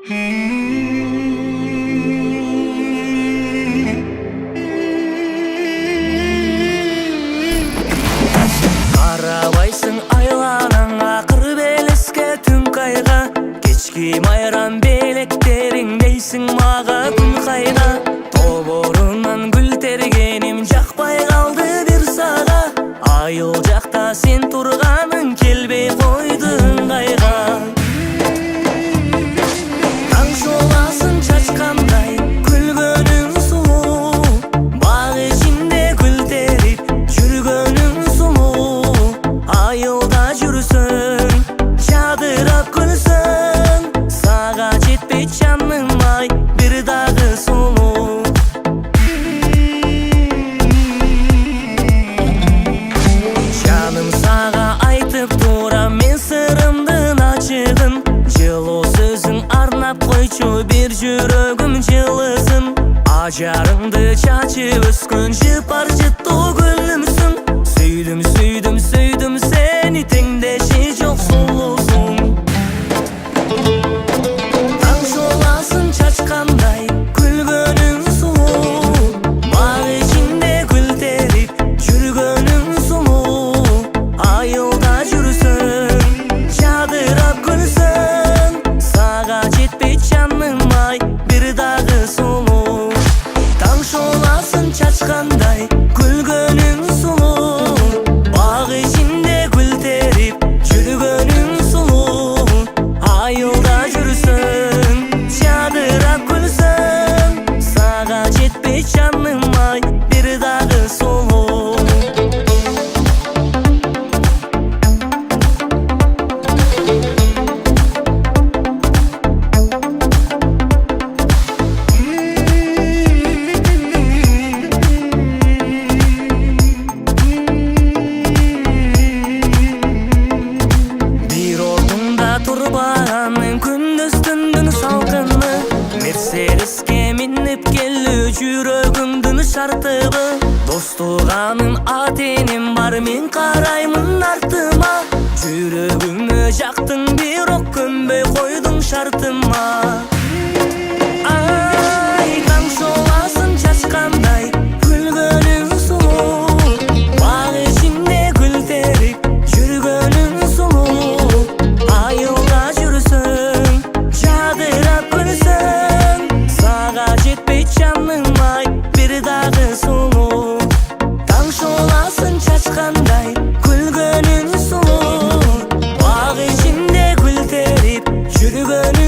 Карабайсың айланаң акыр белеске түн кайга, кечки майрам белектериң дейсиң мага күн кайга. Тоборунан гүл тергеним жакпай калды бир сага, айыл жакта сен турганың келбей койду ыңгайга. Таң шоласын чачкандай күлгөнүң сулуу, баг ичинде гүл терип жүргөнүң сулуу. Айылда жүрсөң, жадырап күлсөң, сага жетпей жаным ай бир дагы сулуу. Жаным сага айтып турам мен сырымдын ачыгын, жылуу сөзүң арнап койчу бир жүрөгүм жылысын. Ажарыңды чачып өскөн жыпар жыттуу гүлүмсүң, сүйдүм сүйдүм сүйдүм сени, теңдеши жок сулуусуң. Таң шоласын чачкандай күлгөнүң сулуу, баг ичинде гүл терип жүргөнүң сулуу. Айылда жүрсөң, жадырап күлсөң, сага жетпей жаным ай бир дагы сулуу. Таң шоласын чачкандай күлгөнүң сулуу, баг ичинде гүл терип жүргөнүң сулуу. Айылда жүрсөң, жадырап күлсөң, сага жетпей жаным ай бир дагы сулуу. Турбаганың күндүз түндүн салкыны, Мерседеске минип келүү жүрөгүмдүн шартыбы. Достуганын атеним бар, мен караймын артыма, жүрөгүмө жактың бирок көнбөй койдуң шартыма. Ай, таң шоласын чачкандай күлгөнүң сулуу, баг ичинде гүл терип жүргөнүң сулуу. Айылда жүрсөң, жадырап күлсөң, сага жетпей жаным ай бир дагы сулуу. Таң шоласын чачкандай күлгөнүң сулуу, баг ичинде гүл терип жүргөнүң